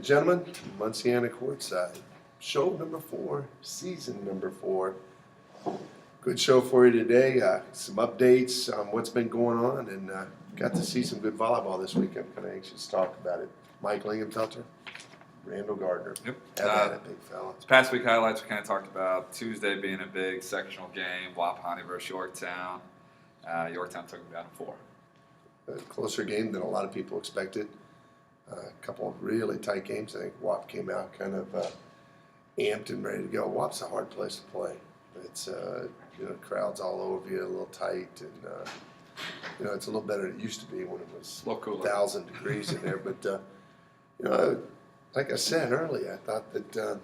gentlemen, Munciana Courtside, show number 4, season number 4. Good show for you today. Some updates on what's been going on, and got to see some good volleyball this week. I'm kind of anxious to talk about it. Mike Lingenfelter, Randall Gardner. Yep. Have at it, big fella. This past week highlights we kind of talked about Tuesday being a big sectional game, Wapani versus Yorktown. Yorktown took them down to 4. A closer game than a lot of people expected. A couple of really tight games. I think WAP came out kind of amped and ready to go. WAP's a hard place to play. It's crowds all over you, a little tight, and it's a little better than it used to be when it was 1,000 degrees in there. But like I said earlier, I thought that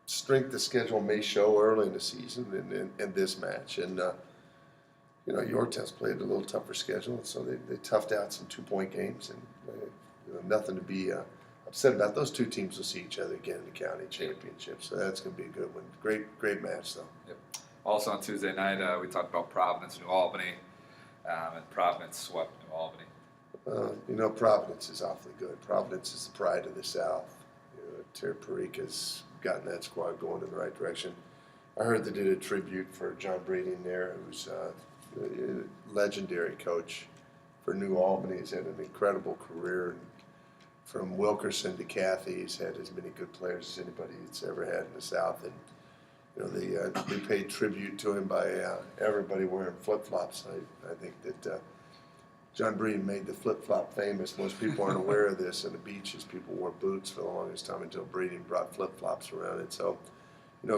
strength of schedule may show early in the season in this match, and Yorktown's played a little tougher schedule, so they toughed out some 2-point games, and nothing to be upset about. Those two teams will see each other again in the county championship, so that's going to be a good one. Great match, though. Yep. Also on Tuesday night, we talked about Providence, New Albany, and Providence swept New Albany. Providence is awfully good. Providence is the pride of the South. Terry Parika's gotten that squad going in the right direction. I heard they did a tribute for John Breeding there, who's a legendary coach for New Albany. He's had an incredible career. From Wilkerson to Cathy, he's had as many good players as anybody that's ever had in the South. And they paid tribute to him by everybody wearing flip-flops. I think that John Breeden made the flip-flop famous. Most people aren't aware of this. On the beaches, people wore boots for the longest time until Breeden brought flip-flops around it. So,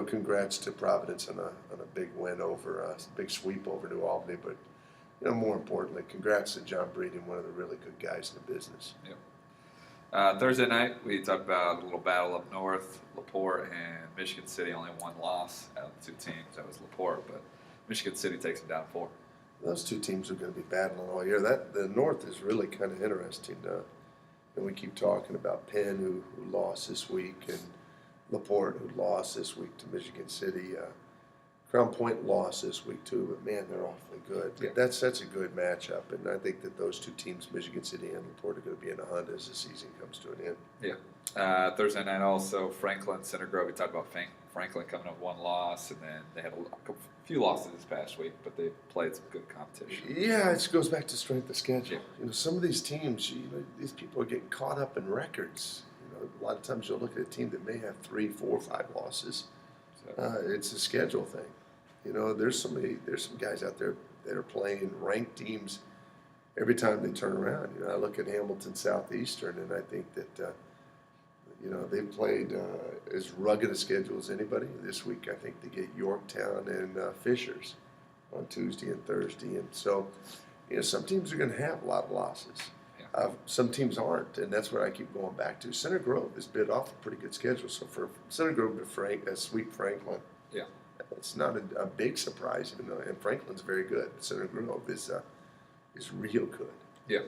congrats to Providence on a big win over a big sweep over New Albany. But, more importantly, congrats to John Breeden, one of the really good guys in the business. Yep. Thursday night, we talked about a little battle up north. LaPorte and Michigan City, only one loss out of the two teams. That was LaPorte, but Michigan City takes them down 4. Those two teams are going to be battling all year. The North is really kind of interesting. And we keep talking about Penn, who lost this week, and LaPorte, who lost this week to Michigan City. Crown Point lost this week too, but man, they're awfully good. Yeah. That's a good matchup, and I think that those two teams, Michigan City and LaPorte, are going to be in a hunt as the season comes to an end. Yeah. Thursday night also, Franklin, Center Grove. We talked about Franklin coming up 1 loss, and then they had a few losses this past week, but they played some good competition. Yeah, it goes back to strength of schedule. Yeah. Some of these teams, these people are getting caught up in records. A lot of times you'll look at a team that may have 3, 4, 5 losses. It's a schedule thing. There's some guys out there that are playing ranked teams every time they turn around. I look at Hamilton Southeastern, and I think that they've played as rugged a schedule as anybody. This week, I think they get Yorktown and Fishers on Tuesday and Thursday, and so some teams are going to have a lot of losses. Yeah. Some teams aren't, and that's what I keep going back to. Center Grove has bid off a pretty good schedule, so for Center Grove to sweep Franklin, yeah, it's not a big surprise, and Franklin's very good. Center Grove is real good. Yeah.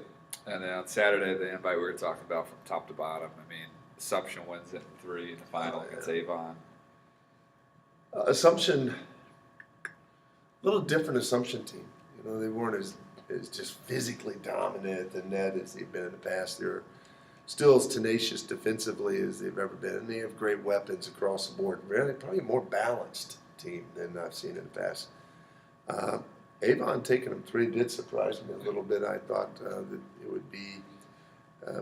And then on Saturday, the invite we were talking about from top to bottom. I mean, Assumption wins it in 3 in the final against Avon. Assumption, a little different Assumption team. They weren't as just physically dominant than that as they've been in the past. They're still as tenacious defensively as they've ever been, and they have great weapons across the board. Really, probably a more balanced team than I've seen in the past. Avon taking them 3 did surprise me a little bit. I thought that it would be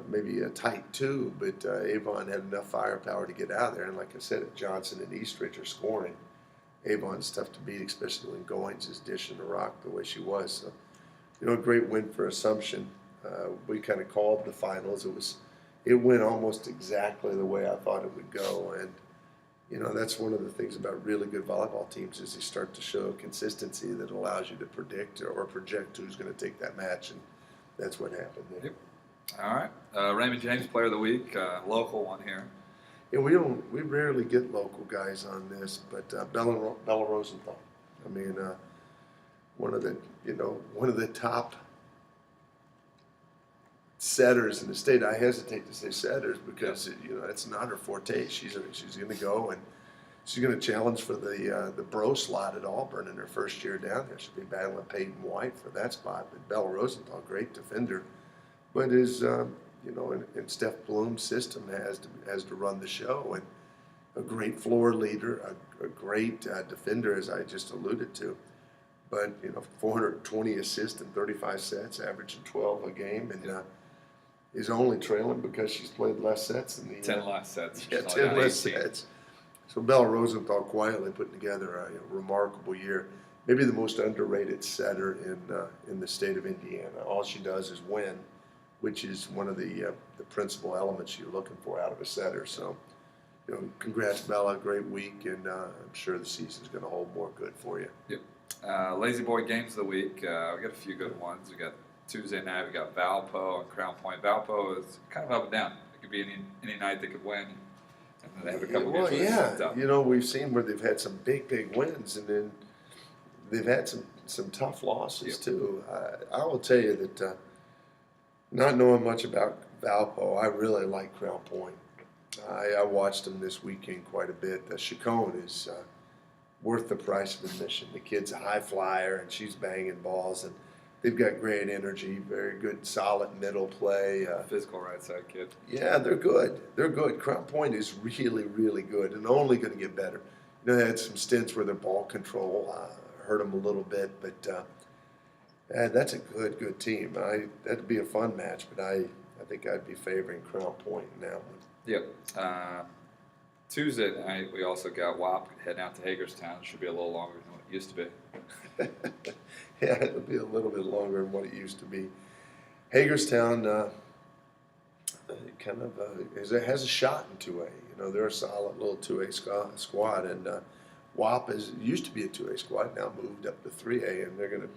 maybe a tight 2, but Avon had enough firepower to get out of there. And like I said, if Johnson and Eastridge are scoring, Avon's tough to beat, especially when Goings is dishing the rock the way she was. So, a great win for Assumption. We kind of called the finals. It went almost exactly the way I thought it would go, and that's one of the things about really good volleyball teams is they start to show consistency that allows you to predict or project who's going to take that match, and that's what happened there. Yep. All right. Raymond James Player of the Week, local one here. Yeah, we rarely get local guys on this, but Bella Rosenthal. I mean, one of the top setters in the state. I hesitate to say setters because it's not her forte. She's going to go and she's going to challenge for the bro slot at Auburn in her first year down there. She'll be battling Peyton White for that spot. But Bella Rosenthal, great defender, but is and Steph Bloom's system has to run the show, and a great floor leader, a great defender, as I just alluded to. But 420 assists in 35 sets, averaging 12 a game, and is only trailing because she's played less sets than the 10 less sets. Yeah, She's 10 only less 18. sets. So Bella Rosenthal quietly putting together a remarkable year. Maybe the most underrated setter in the state of Indiana. All she does is win, which is one of the principal elements you're looking for out of a setter. So, congrats, Bella. Great week, and I'm sure the season's going to hold more good for you. Yep. Lazy Boy games of the week. We got a few good ones. We got Tuesday night. We got Valpo and Crown Point. Valpo is kind of up and down. It could be any night they could win, and then they have a couple Well, games where it's tough. we've seen where they've had some big wins, and then they've had some tough losses too. I will tell you that not knowing much about Valpo, I really like Crown Point. I watched them this weekend quite a bit. Chacon is worth the price of admission. The kid's a high flyer, and she's banging balls, and they've got great energy, very good, solid middle play. Physical right side kid. Yeah, they're good. They're good. Crown Point is really good, and only going to get better. They had some stints where their ball control hurt them a little bit, but that's a good team. That'd be a fun match, but I think I'd be favoring Crown Point in that one. Yep. Tuesday night, we also got WAP heading out to Hagerstown. It should be a little longer than what it used to be. Yeah, it'll be a little bit longer than what it used to be. Hagerstown has a shot in 2A. They're a solid little 2A squad, and WAP used to be a 2A squad, now moved up to 3A, and they're going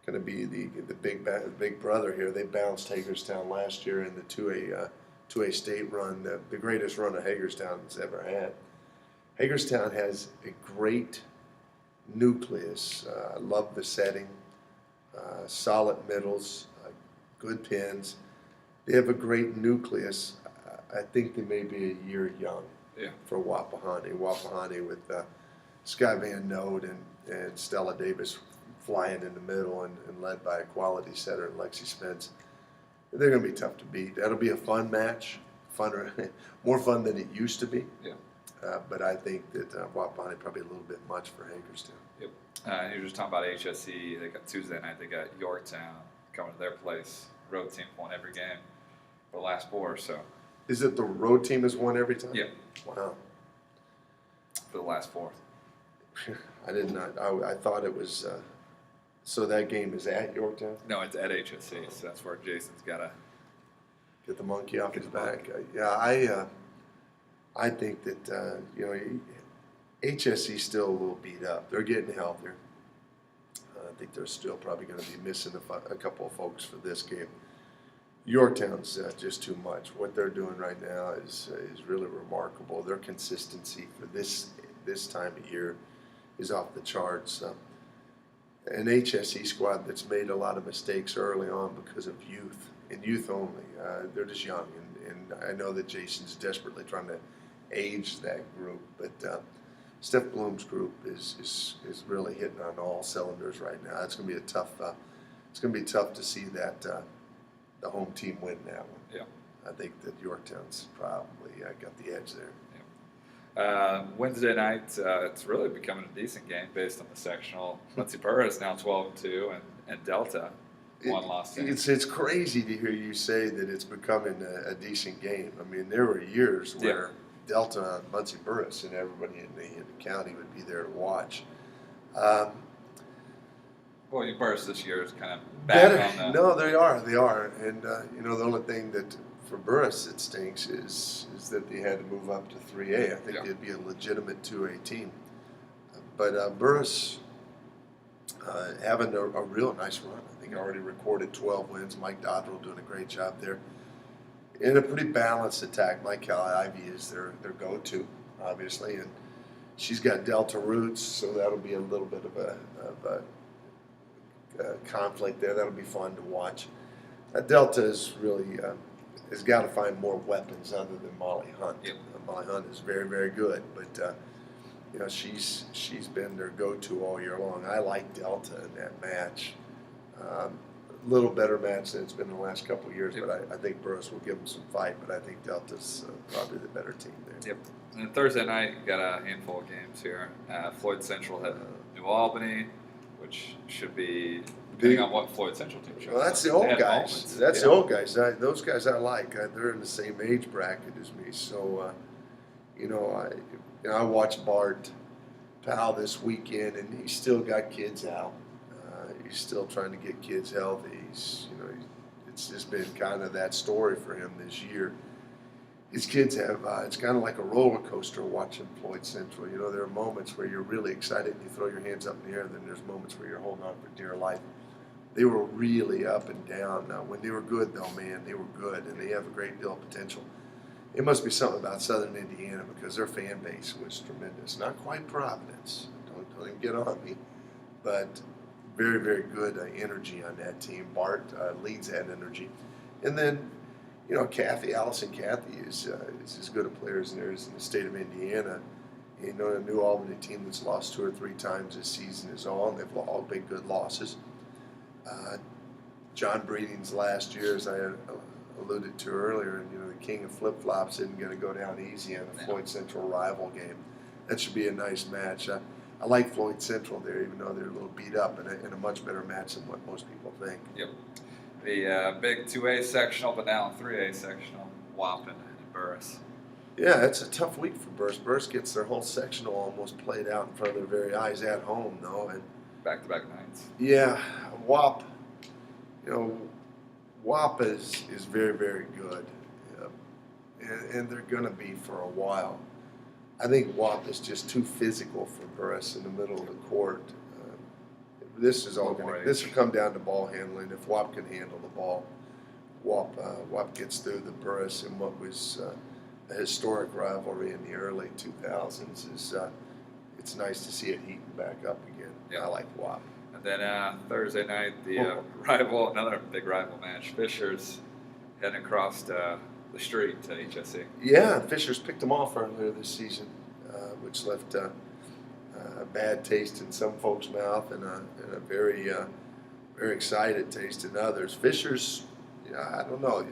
to be the big brother here. They bounced Hagerstown last year in the 2A state run, the greatest run of Hagerstown has ever had. Hagerstown has a great nucleus. I love the setting, solid middles, good pins. They have a great nucleus. I think they may be a year young for Wapahani. Wapahani with Sky Van Note and Stella Davis flying in the middle and led by a quality setter in Lexi Spence. They're going to be tough to beat. That'll be a fun match, more fun than it used to be. Yeah. But I think that Wapahani probably a little bit much for Hagerstown. Yep. You were just talking about HSE. They got Tuesday night. They got Yorktown coming to their place. Road team won every game for the last 4. So. Is it the road team has won every time? Yeah. Wow. For the last 4. I did not. I thought it was. So that game is at Yorktown? No, it's at HSE. So that's where Jason's got to get the monkey off his back. I think that HSE's still a little beat up. They're getting healthier. I think they're still probably going to be missing a couple of folks for this game. Yorktown's just too much. What they're doing right now is really remarkable. Their consistency for this time of year is off the charts. An HSE squad that's made a lot of mistakes early on because of youth, and youth only. They're just young, and I know that Jason's desperately trying to age that group, but Steph Bloom's group is really hitting on all cylinders right now. It's going to be it's going to be tough to see that the home team win that one. Yeah. I think that Yorktown's probably got the edge there. Wednesday night, it's really becoming a decent game based on the sectional. Muncie is now 12-2, and Delta one loss. It's crazy to hear you say that it's becoming a decent game. I mean, there were years where Delta and Muncie Burris and everybody in the county would be there to watch. Well, Burris this year is kind of back on the... No, they are, and the only thing that for Burris it stinks is that they had to move up to 3A. I think they'd be a legitimate 2A team, but Burris having a real nice run. I think already recorded 12 wins. Mike Dodrell doing a great job there in a pretty balanced attack. Mike Ivy is their go-to, obviously, and she's got Delta roots, so that'll be a little bit of a conflict there. That'll be fun to watch. Delta is really has got to find more weapons other than Molly Hunt. Yep. Molly Hunt is very good, but she's been their go-to all year long. I like Delta in that match. A little better match than it's been in the last couple of years, but I think Burris will give them some fight, but I think Delta's probably the better team there. Yep. And then Thursday night, you got a handful of games here. Floyd Central had New Albany, which should be, depending on what Floyd Central team shows. Well, that's the They old had guys. moments. That's Yeah. the old guys. Those guys I like. They're in the same age bracket as me. So, I watched Bart Powell this weekend, and he's still got kids out. He's still trying to get kids healthy. It's just been kind of that story for him this year. His kids have, it's kind of like a roller coaster watching Floyd Central. There are moments where you're really excited and you throw your hands up in the air, and then there's moments where you're holding on for dear life. They were really up and down. Now, when they were good, though, man, they were good, and they have a great deal of potential. It must be something about Southern Indiana because their fan base was tremendous. Not quite Providence. Don't even get on me. But very, very good energy on that team. Bart leads that energy. And then, Allison Cathy is as good a player as there is in the state of Indiana. A New Albany team that's lost 2 or 3 times this season is all, and they've all been good losses. John Breeding's last year, as I alluded to earlier, and the king of flip-flops isn't going to go down easy on a Floyd Central rival game. That should be a nice match. I like Floyd Central there, even though they're a little beat up, and a much better match than what most people think. Yep. The big 2A sectional, but now 3A sectional, Waupun and Burris. Yeah, it's a tough week for Burris. Burris gets their whole sectional almost played out in front of their very eyes at home, though. And back-to-back nights. Yeah, WAP. WAP is very, very good, and they're going to be for a while. I think WAP is just too physical for Burris in the middle of the court. This will come down to ball handling. If WAP can handle the ball, WAP gets through the Burris in what was a historic rivalry in the early 2000s. It's nice to see it heating back up again. Yeah. I like WAP. And then Thursday night, the another big rival match, Fishers heading across the street to HSE. Yeah, Fishers picked them off earlier this season, which left a bad taste in some folks' mouth and a very, very excited taste in others. Fishers, I don't know.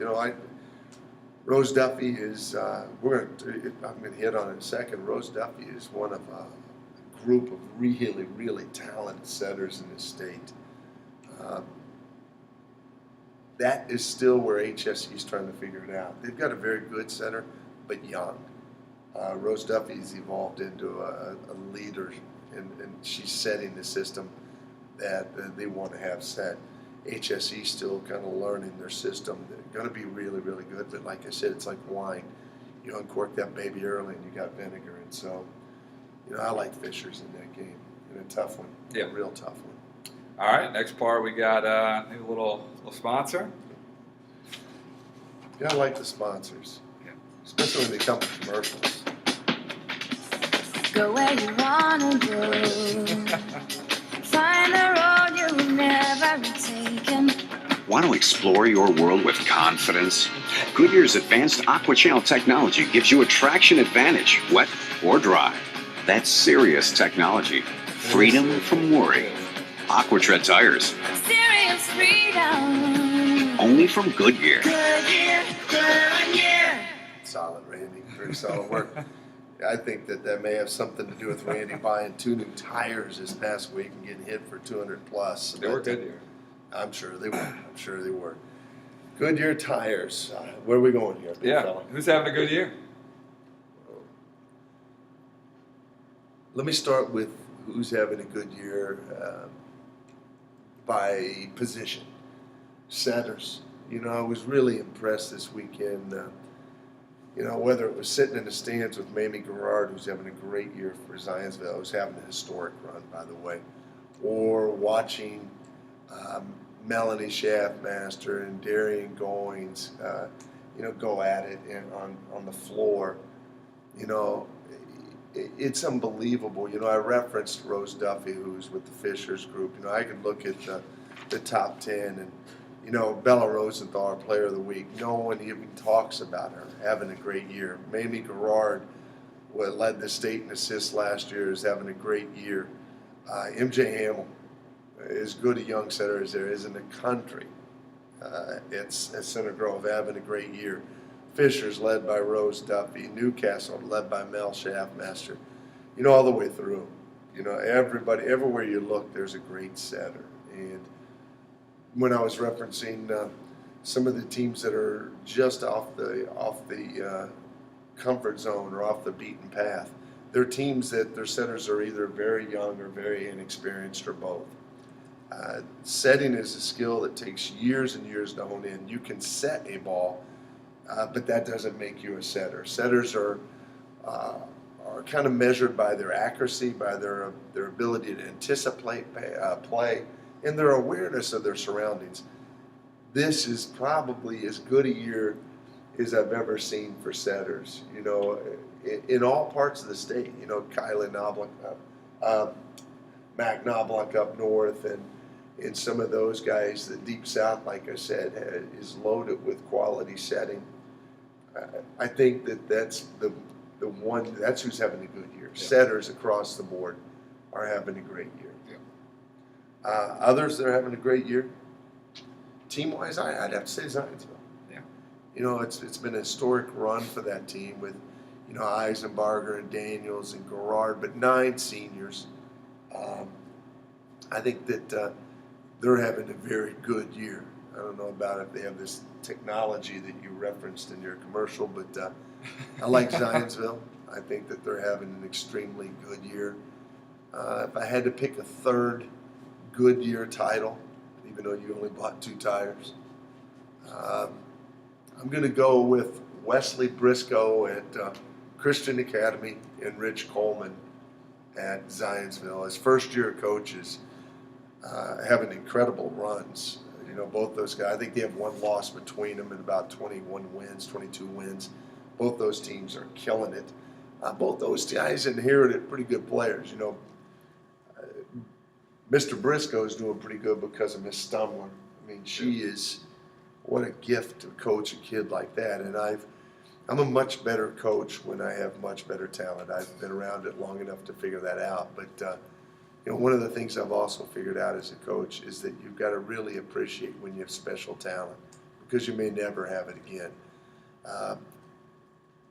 Rose Duffy is. I'm going to hit on it in a second. Rose Duffy is one of a group of really, really talented setters in this state. That is still where HSE is trying to figure it out. They've got a very good setter, but young. Rose Duffy's evolved into a leader, and she's setting the system that they want to have set. HSE still kind of learning their system. They're going to be really, really good, but like I said, it's like wine. You uncork that baby early and you got vinegar, and so I like Fishers in that game. In a tough one. Yeah. A real tough one. All right, next part we got a new little sponsor. Yeah, I like the sponsors. Yeah. Especially when they come with commercials. Go where you wanna go. Find the road you've never taken. Want to explore your world with confidence? Goodyear's advanced Aqua Channel technology gives you a traction advantage, wet or dry. That's serious technology. Freedom from worry. AquaTread tires. Serious freedom. Only from Goodyear. Goodyear, Goodyear. Solid, Randy. Very solid work. I think that may have something to do with Randy buying 2 new tires this past week and getting hit for 200 plus. They were Goodyear. I'm sure they were. Goodyear tires. Where are we going here, big fella? Who's having a good year? Let me start with who's having a good year by position. Setters. I was really impressed this weekend. Whether it was sitting in the stands with Mamie Gerard, who's having a great year for Zionsville, who's having a historic run, by the way, or watching Melanie Schaffmaster and Darian Goings, go at it on the floor. It's unbelievable. I referenced Rose Duffy, who's with the Fishers group. I could look at the top 10 and, Bella Rosenthal, our player of the week. No one even talks about her having a great year. Mamie Gerard, who led the state in assists last year, is having a great year. MJ Hamill, as good a young setter as there is in the country, It's at Center Grove having a great year. Fisher's led by Rose Duffy. Newcastle led by Mel Schaffmaster. You know, all the way through. You know, everybody, everywhere you look, there's a great setter. And when I was referencing some of the teams that are just off the comfort zone or off the beaten path, they're teams that their setters are either very young or very inexperienced or both. Setting is a skill that takes years and years to hone in. You can set a ball, but that doesn't make you a setter. Setters are kind of measured by their accuracy, by their ability to anticipate play, and their awareness of their surroundings. This is probably as good a year as I've ever seen for setters. You know, in all parts of the state. You know, Kylie Knobloch, Mac Knobloch up north, and some of those guys. The Deep South, like I said, is loaded with quality setting. I think that's the one. That's who's having a good year. Yeah. Setters across the board are having a great year. Yeah. Others that are having a great year. Team-wise, I'd have to say Zionsville. Yeah. You know, it's been a historic run for that team with, you know, Eisenbarger and Daniels and Garrard, but 9 seniors. I think that they're having a very good year. I don't know about if they have this technology that you referenced in your commercial, but I like Zionsville. I think that they're having an extremely good year. If I had to pick a third Goodyear title, even though you only bought 2 tires, I'm going to go with Wesley Briscoe at Christian Academy and Rich Coleman at Zionsville. As first-year coaches, having incredible runs. You know, both those guys, I think they have 1 loss between them and about 21 wins, 22 wins. Both those teams are killing it. Both those guys inherited pretty good players. You know, Mr. Briscoe is doing pretty good because of Miss Stumler. I mean, she is, what a gift to coach a kid like that. And I'm a much better coach when I have much better talent. I've been around it long enough to figure that out. But, you know, one of the things I've also figured out as a coach is that you've got to really appreciate when you have special talent, because you may never have it again.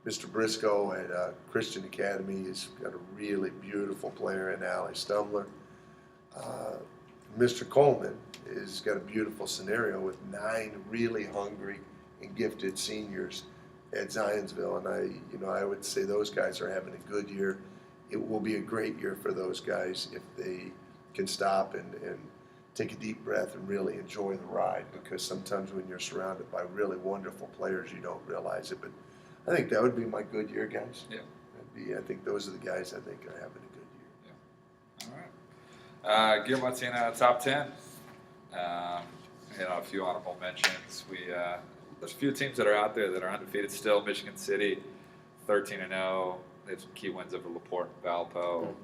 Mr. Briscoe at Christian Academy has got a really beautiful player in Allie Stumler. Mr. Coleman has got a beautiful scenario with 9 really hungry and gifted seniors at Zionsville, and I would say those guys are having a good year. It will be a great year for those guys if they can stop and take a deep breath and really enjoy the ride, because sometimes when you're surrounded by really wonderful players, you don't realize it. But I think that would be my good year, guys. Yeah. I think those are the guys I think are having a good year. Yeah. All right. Gear Munciana top 10. You know, a few honorable mentions. There's a few teams that are out there that are undefeated still. Michigan City, 13-0. They have some key wins over LaPorte and Valpo.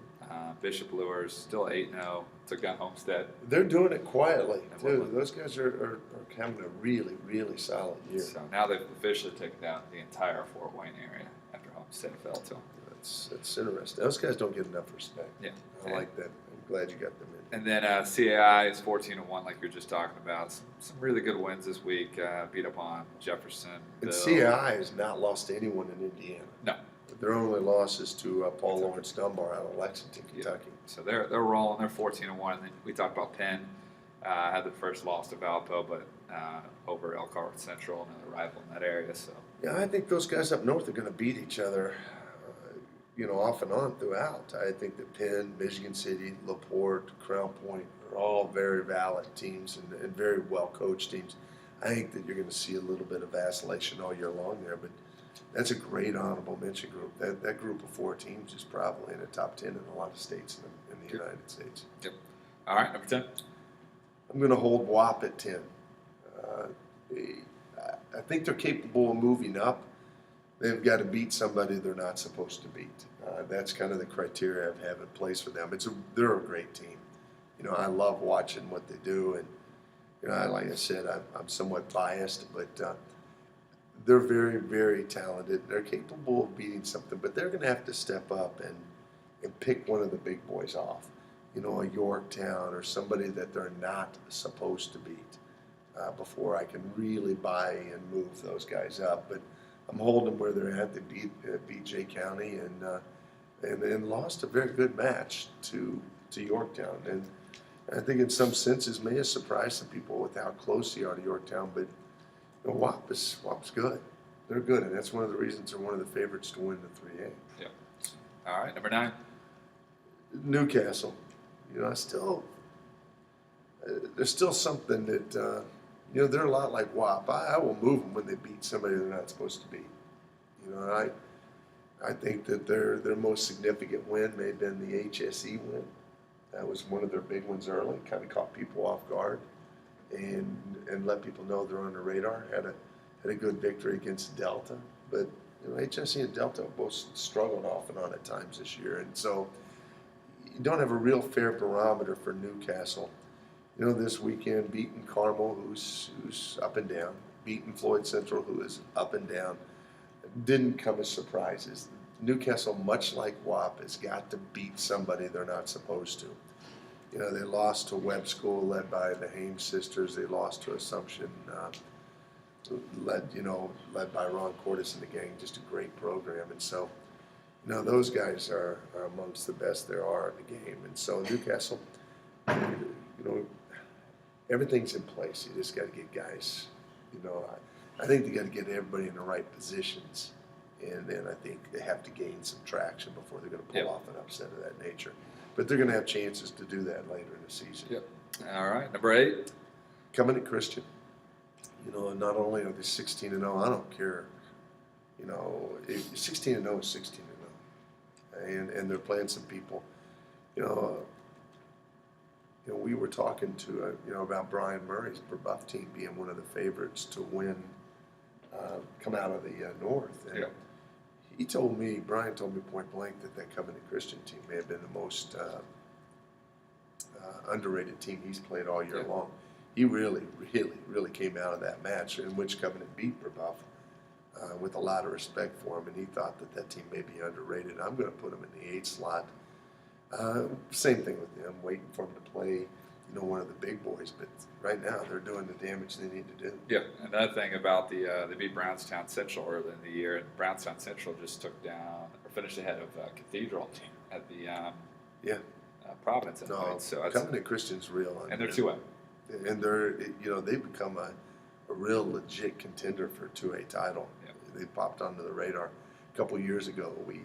Bishop Lures, still 8-0. Took down Homestead. They're doing it quietly, too. Those guys are having a really, really solid year. So now they've officially taken down the entire Fort Wayne area after Homestead fell to them. That's interesting. Those guys don't get enough respect. Yeah. I like that. I'm glad you got them in. And then CAI is 14-1, like you were just talking about. Some really good wins this week. Beat up on Jefferson. And CAI has not lost to anyone in Indiana. No. Their only loss is to Paul Lawrence Dunbar out of Lexington, Kentucky. Yeah. So they're rolling. They're 14-1. And then we talked about Penn. Had the first loss to Valpo, but over Elkhart Central, another rival in that area. So yeah, I think those guys up north are going to beat each other, you know, off and on throughout. I think that Penn, Michigan City, LaPorte, Crown Point are all very valid teams and very well coached teams. I think that you're going to see a little bit of vacillation all year long there, but that's a great honorable mention group. That group of 4 teams is probably in the top 10 in a lot of states in the United States. Yep. All right, number 10. I'm going to hold WAP at 10. I think they're capable of moving up. They've got to beat somebody they're not supposed to beat. That's kind of the criteria I have in place for them. They're a great team. You know, I love watching what they do, and you know, like I said, I'm somewhat biased, but they're very, very talented. They're capable of beating something, but they're going to have to step up and pick one of the big boys off. You know, a Yorktown or somebody that they're not supposed to beat. before I can really buy and move those guys up. But I'm holding them where they're at. They beat Jay County and then lost a very good match to Yorktown. And I think in some senses may have surprised some people with how close they are to Yorktown. But WAP is good. They're good, and that's one of the reasons they're one of the favorites to win the 3A. Yeah. All right, number 9. Newcastle. There's still something that, they're a lot like WAP. I will move them when they beat somebody they're not supposed to beat. I think that their most significant win may have been the HSE win. That was one of their big ones early, kind of caught people off guard and let people know they're on the radar. Had a good victory against Delta. But HSE and Delta both struggled off and on at times this year. And so you don't have a real fair barometer for Newcastle. This weekend, beating Carmel, who's up and down, beating Floyd Central, who is up and down, didn't come as surprises. Newcastle, much like WAP, has got to beat somebody they're not supposed to. They lost to Webb School, led by the Hames sisters. They lost to Assumption, led by Ron Cordes and the gang. Just a great program. And so, those guys are amongst the best there are in the game. And so Newcastle, everything's in place. You just got to get guys. I think they got to get everybody in the right positions, and then I think they have to gain some traction before they're going to pull off an upset of that nature. But they're going to have chances to do that later in the season. Yep. All right, number 8. Covenant Christian. Not only are they 16-0, I don't care. 16-0 is 16-0, and they're playing some people. We were talking to about Brian Murray's Buff team being one of the favorites to win, come out of the North. And Brian told me point blank that Covenant Christian team may have been the most underrated team he's played all year long. He really, really, really came out of that match in which Covenant beat Buff with a lot of respect for him, and he thought that team may be underrated. I'm going to put him in the 8 slot. Same thing with them, waiting for them to play, one of the big boys. But right now, they're doing the damage they need to do. Yeah, another thing about they beat Brownstown Central early in the year, and Brownstown Central just took down or finished ahead of Cathedral at the Providence. No, so Covenant Christian's real, and they're 2A. And they've become a real legit contender for a 2A title. Yeah. They popped onto the radar a couple of years ago. We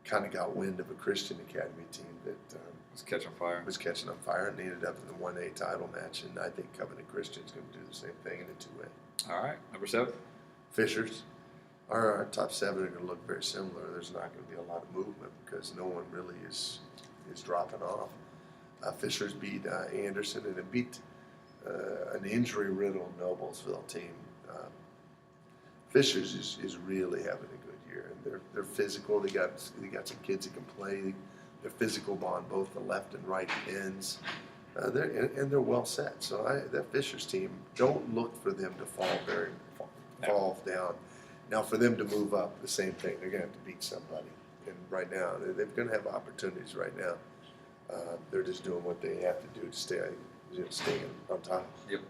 kind of got wind of a Christian Academy team that was catching on fire, and they ended up in the 1A title match. And I think Covenant Christian's going to do the same thing in the 2A. All right, number 7. Fishers. Our top 7 are going to look very similar. There's not going to be a lot of movement because no one really is dropping off. Fishers beat Anderson, and it beat an injury-riddled Noblesville team. Fishers is really having a good year, and they're physical. They got some kids that can play. They're physical on both the left and right ends. They're well set. So that Fishers team, don't look for them to fall down. Now for them to move up, the same thing. They're going to have to beat somebody. And right now, they're going to have opportunities right now. They're just doing what they have to do to stay on top. Yep.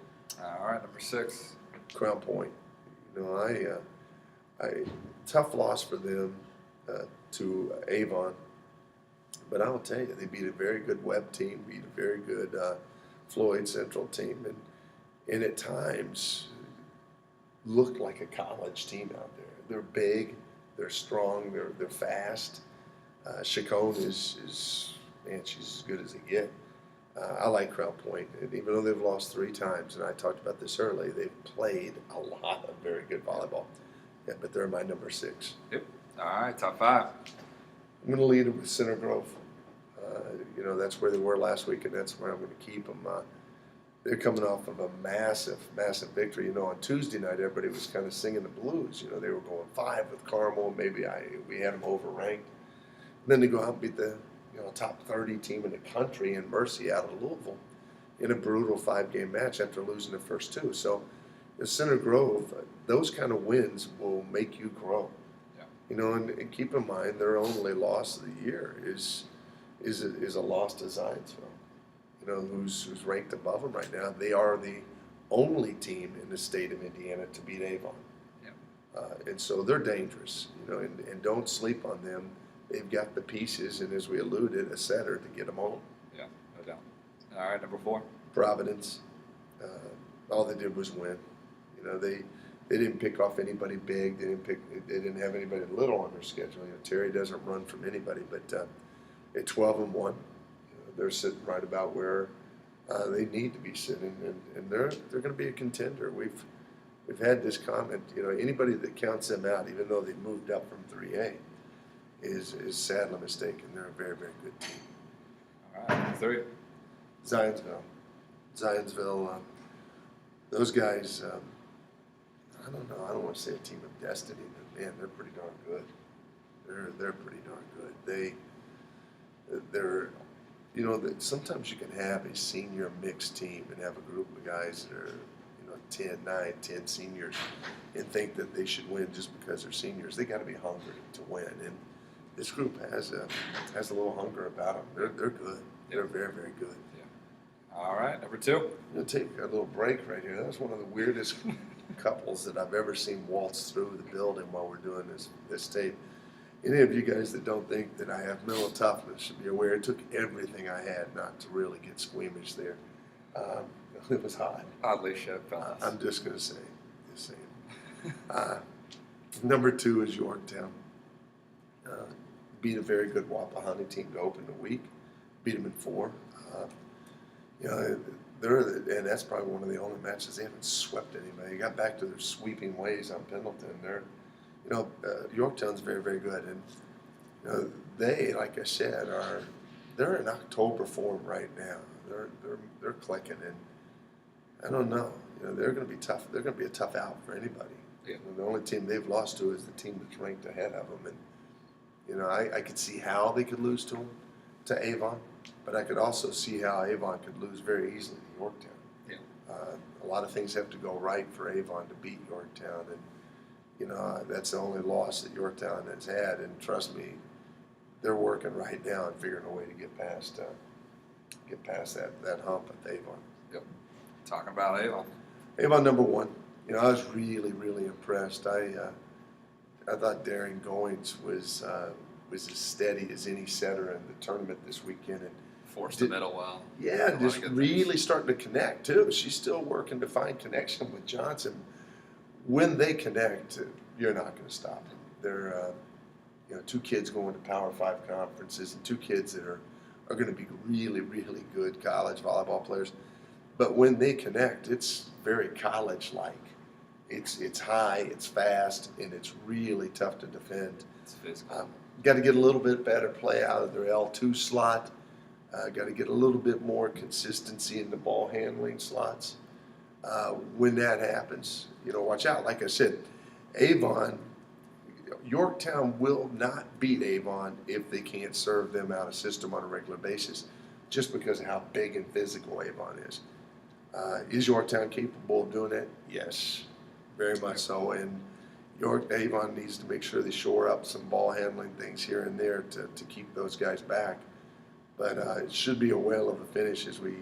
All right, number 6. Crown Point. Tough loss for them to Avon. But I will tell you, they beat a very good Webb team, beat a very good Floyd Central team, and at times looked like a college team out there. They're big, they're strong, they're fast. Chacon is she's as good as they get. I like Crown Point, and even though they've lost 3 times, and I talked about this early, they've played a lot of very good volleyball. Yeah, but they're my number 6. Yep. All right, top 5. I'm going to lead it with Center Grove. That's where they were last week, and that's where I'm going to keep them. They're coming off of a massive, massive victory. On Tuesday night, everybody was kind of singing the blues. They were going 5 with Carmel. Maybe we had them overranked. And then they go out and beat the top 30 team in the country in Mercy out of Louisville in a brutal 5-game match after losing the first 2. So Center Grove, those kind of wins will make you grow. And keep in mind their only loss of the year is a loss to Zionsville, who's ranked above them right now. They are the only team in the state of Indiana to beat Avon. And so they're dangerous, and don't sleep on them. They've got the pieces, and as we alluded, a setter to get them home. Yeah, no doubt. All right, number 4. Providence, all they did was win. They didn't pick off anybody big. They didn't have anybody little on their schedule. Terry doesn't run from anybody, but at 12-1, they're sitting right about where they need to be sitting, and they're going to be a contender. We've had this comment. Anybody that counts them out, even though they moved up from 3A, is sadly mistaken. They're a very, very good team. All right, 3. Zionsville, those guys, I don't know. I don't want to say a team of destiny, but man, they're pretty darn good. They're pretty darn good. They're that sometimes you can have a senior mixed team and have a group of guys that are 10 seniors and think that they should win just because they're seniors. They got to be hungry to win, and this group has a little hunger about them. They're good. They're very, very good. Yeah. All right, number 2. I'm going to take a little break right here. That was one of the weirdest couples that I've ever seen waltz through the building while we're doing this tape. Any of you guys that don't think that I have mental toughness should be aware it took everything I had not to really get squeamish there. It was hot. Oddly shaped fellas. I'm just going to say the same. Number 2 is Yorktown. Beat a very good Wapahani team to open the week. Beat them in 4. And that's probably one of the only matches they haven't swept anybody. They got back to their sweeping ways on Pendleton. Yorktown's very, very good, and they, like I said, they're in October form right now. They're clicking, and I don't know. They're going to be tough. They're going to be a tough out for anybody. Yeah. The only team they've lost to is the team that's ranked ahead of them, and I could see how they could lose to Avon, but I could also see how Avon could lose very easily to Yorktown. Yeah. A lot of things have to go right for Avon to beat Yorktown, and that's the only loss that Yorktown has had, and trust me, they're working right now and figuring a way to get past that hump at Avon. Yep. Talking about Avon. Avon number 1. I was really, really impressed. I thought Darren Goins was as steady as any setter in the tournament this weekend, and Forced the middle well. yeah, just really starting to connect too. She's still working to find connection with Johnson. When they connect, you're not going to stop them. They're 2 kids going to Power 5 conferences and 2 kids that are going to be really, really good college volleyball players. But when they connect, it's very college-like. It's high, it's fast, and it's really tough to defend. It's physical. Got to get a little bit better play out of their L2 slot. Got to get a little bit more consistency in the ball handling slots. When that happens, watch out. Like I said, Yorktown will not beat Avon if they can't serve them out of system on a regular basis, just because of how big and physical Avon is. Is Yorktown capable of doing that? Yes, very much so. And Avon needs to make sure they shore up some ball handling things here and there to keep those guys back. But it should be a whale of a finish as we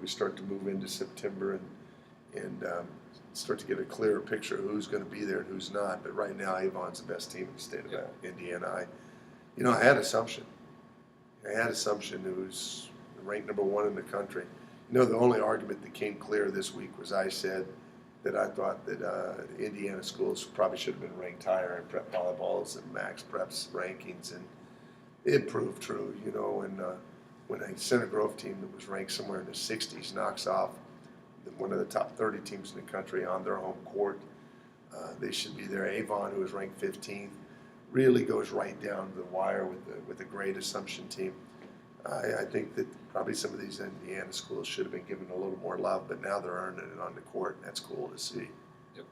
start to move into September and start to get a clearer picture of who's going to be there and who's not. But right now, Avon's the best team in the state of Indiana. I had Assumption. Who's ranked number 1 in the country. The only argument that came clear this week was I said that I thought that Indiana schools probably should have been ranked higher in prep volleyballs and max preps rankings, and it proved true. When a Center Grove team that was ranked somewhere in the 60s knocks off one of the top 30 teams in the country on their home court, they should be there. Avon, who is ranked 15th, really goes right down to the wire with a great Assumption team. I think that probably some of these Indiana schools should have been given a little more love, but now they're earning it on the court, and that's cool to see. Yep.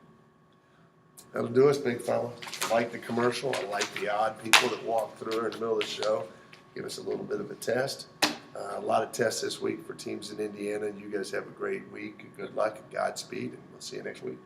That'll do us, big fella. I like the commercial. I like the odd people that walk through in the middle of the show. Give us a little bit of a test. A lot of tests this week for teams in Indiana, and you guys have a great week. Good luck and Godspeed, and we'll see you next week.